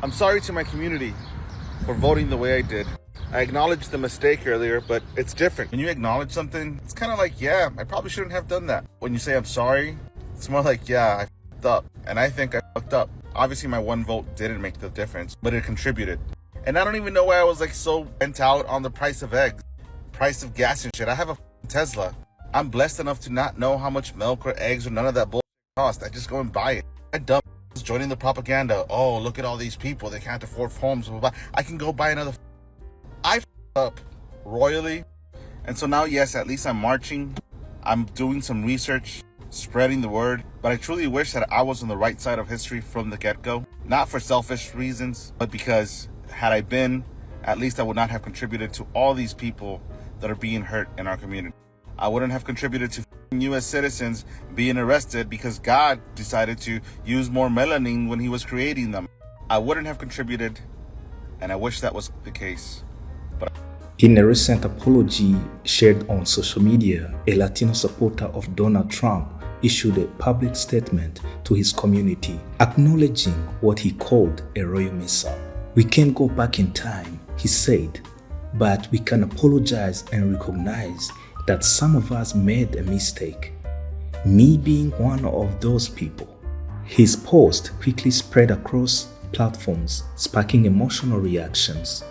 I'm sorry to my community for voting the way I did. I acknowledged the mistake earlier, but it's different. When you acknowledge something, it's kind of like, yeah, I probably shouldn't have done that. When you say I'm sorry, it's more like, yeah, I fucked up. And I think I fucked up. Obviously, my one vote didn't make the difference, but it contributed. And I don't even know why I was like so bent out on the price of eggs, price of gas and shit. I have a Tesla. I'm blessed enough to not know how much milk or eggs or none of that bullshit cost. I just go and buy it. I dumb joining the propaganda. Oh, look at all these people. They can't afford homes. Blah, blah, blah. I can go buy another. I up royally. And so now, yes, at least I'm marching. I'm doing some research, spreading the word. But I truly wish that I was on the right side of history from the get-go. Not for selfish reasons, but because had I been, at least I would not have contributed to all these people that are being hurt in our community. I wouldn't have contributed to U.S. citizens being arrested because God decided to use more melanin when he was creating them. I wouldn't have contributed, and I wish that was the case. But in a recent apology shared on social media, a Latino supporter of Donald Trump issued a public statement to his community, acknowledging what he called a royal mess-up. "We can't go back in time," he said, "but we can apologize and recognize that some of us made a mistake, me being one of those people." His post quickly spread across platforms, sparking emotional reactions.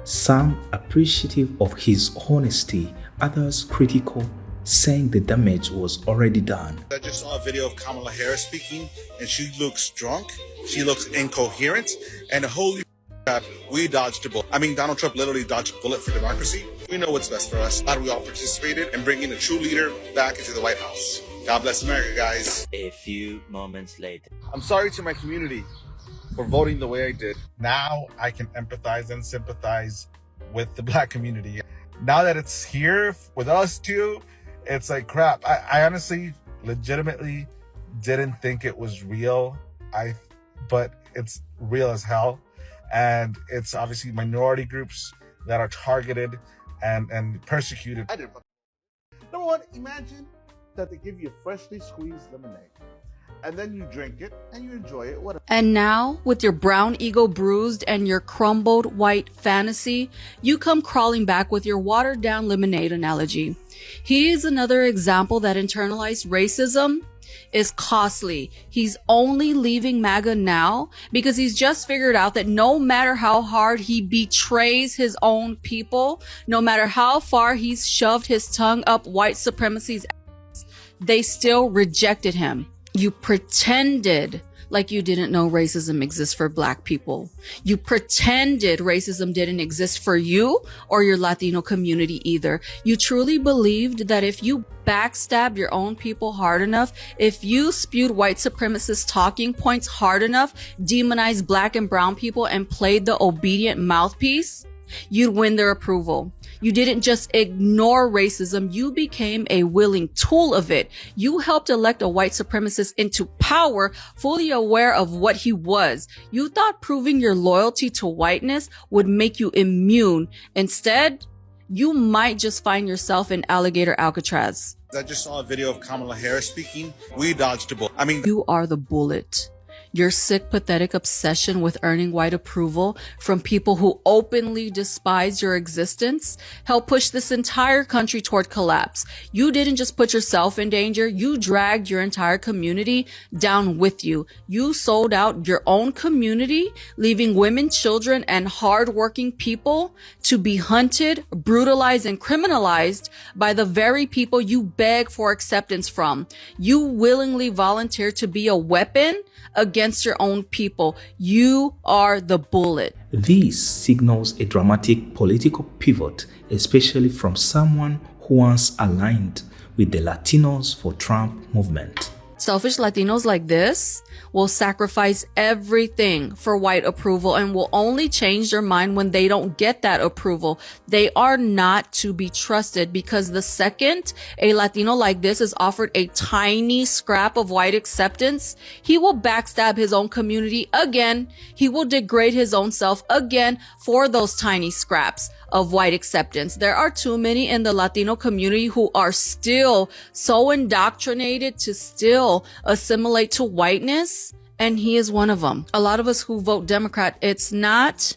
Some appreciative of his honesty, others critical, saying the damage was already done. I just saw a video of Kamala Harris speaking, and she looks drunk, she looks incoherent, and holy crap, we dodged a bullet. I mean, Donald Trump literally dodged a bullet for democracy. We know what's best for us. Glad we all participated in bringing a true leader back into the White House. God bless America, guys. A few moments later. I'm sorry to my community for voting the way I did. Now I can empathize and sympathize with the Black community. Now that it's here with us too, it's like crap. I honestly, legitimately didn't think it was real. But it's real as hell. And it's obviously minority groups that are targeted and persecuted. Number one, imagine that they give you freshly squeezed lemonade, and then you drink it and you enjoy it. Whatever. And now, with your brown ego bruised and your crumbled white fantasy, you come crawling back with your watered down lemonade analogy. He is another example that internalized racism is costly. He's only leaving MAGA now because he's just figured out that no matter how hard he betrays his own people, no matter how far he's shoved his tongue up white supremacy's ass, they still rejected him. You pretended like you didn't know racism exists for Black people. You pretended racism didn't exist for you or your Latino community either. You truly believed that if you backstabbed your own people hard enough, if you spewed white supremacist talking points hard enough, demonized Black and brown people, and played the obedient mouthpiece, you'd win their approval. You didn't just ignore racism, you became a willing tool of it. You helped elect a white supremacist into power, fully aware of what he was. You thought proving your loyalty to whiteness would make you immune. Instead, you might just find yourself in alligator Alcatraz. I just saw a video of Kamala Harris speaking. We dodged a bullet. I mean, you are the bullet. Your sick, pathetic obsession with earning white approval from people who openly despise your existence helped push this entire country toward collapse. You didn't just put yourself in danger, you dragged your entire community down with you. You sold out your own community, leaving women, children, and hardworking people to be hunted, brutalized, and criminalized by the very people you beg for acceptance from. You willingly volunteered to be a weapon against your own people. You are the bullet. This signals a dramatic political pivot, especially from someone who once aligned with the Latinos for Trump movement. Selfish Latinos like this will sacrifice everything for white approval and will only change their mind when they don't get that approval. They are not to be trusted because the second a Latino like this is offered a tiny scrap of white acceptance, he will backstab his own community again. He will degrade his own self again for those tiny scraps of white acceptance. There are too many in the Latino community who are still so indoctrinated to still assimilate to whiteness And he is one of them. A lot of us who vote Democrat, it's not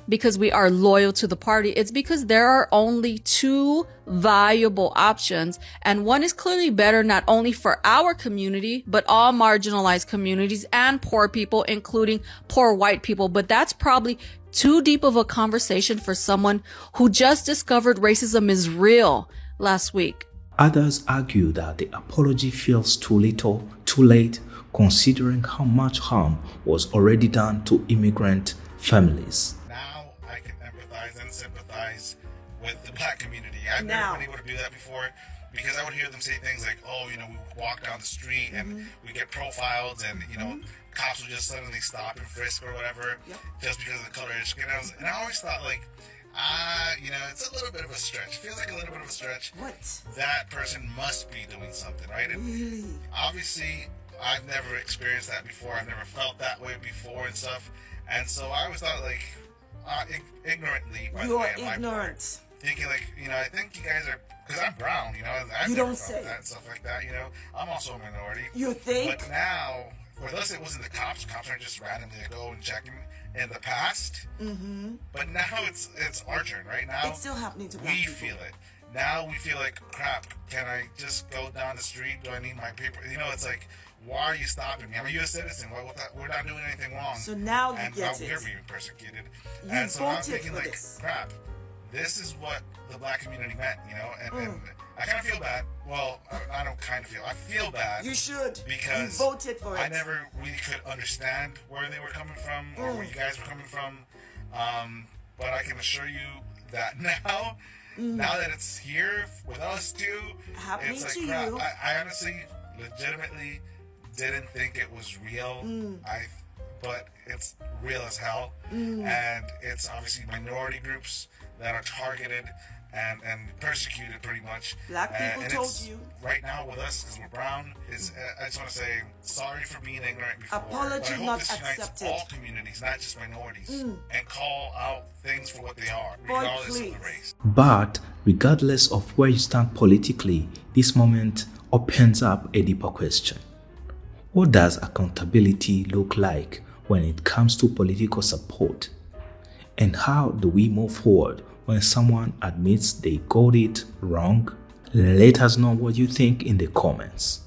because we are loyal to the party. It's because there are only two viable options. And one is clearly better, not only for our community, but all marginalized communities and poor people, including poor white people. But that's probably too deep of a conversation for someone who just discovered racism is real last week. Others argue that the apology feels too little, too late, considering how much harm was already done to immigrant families. Now I can empathize and sympathize with the black community. I've never been able to do that before because I would hear them say things like, oh, you know, we walk down the street and we get profiled and, you know, cops will just suddenly stop and frisk or whatever just because of the color of their skin. And I always thought, like, you know, it's a little bit of a stretch. It feels like a little bit of a stretch. What? That person must be doing something, right? And Really? obviously, I've never experienced that before. I've never felt that way before and stuff. And so I always thought, like, ignorantly, by the way, on my part, thinking, like, you know, I think you guys are, because I'm brown, you know, I've You never don't felt say. that and stuff like that, you know. I'm also a minority. You think? But now, for us, it wasn't the cops. Cops aren't just randomly to go and checking in the past. But now it's our turn, right? Now It's still happening to black we people. feel it. Now we feel like, crap, can I just go down the street? Do I need my paper? You know, it's like, why are you stopping me? I'm a U.S. citizen. We're not doing anything wrong. So now you and get we're it. being persecuted. You and so I'm voted thinking, for like, this. crap, this is what the black community meant, you know? And I kind of feel bad. Well, I don't kind of feel. I feel bad. You should. Because you voted for it. I never really could understand where they were coming from or where you guys were coming from. But I can assure you that now, now that it's here with us too, Happening it's like to crap. you. I honestly, legitimately didn't think it was real. But it's real as hell. And it's obviously minority groups that are targeted and persecuted pretty much. Black people and told it's, you. right now with us, because we're brown, is I just want to say sorry for being ignorant before. Apology but I hope not this unites accepted. all communities, not just minorities, and call out things for what they are, Boy, regardless of please. the race. But regardless of where you stand politically, this moment opens up a deeper question. What does accountability look like when it comes to political support? And how do we move forward when someone admits they got it wrong? Let us know what you think in the comments.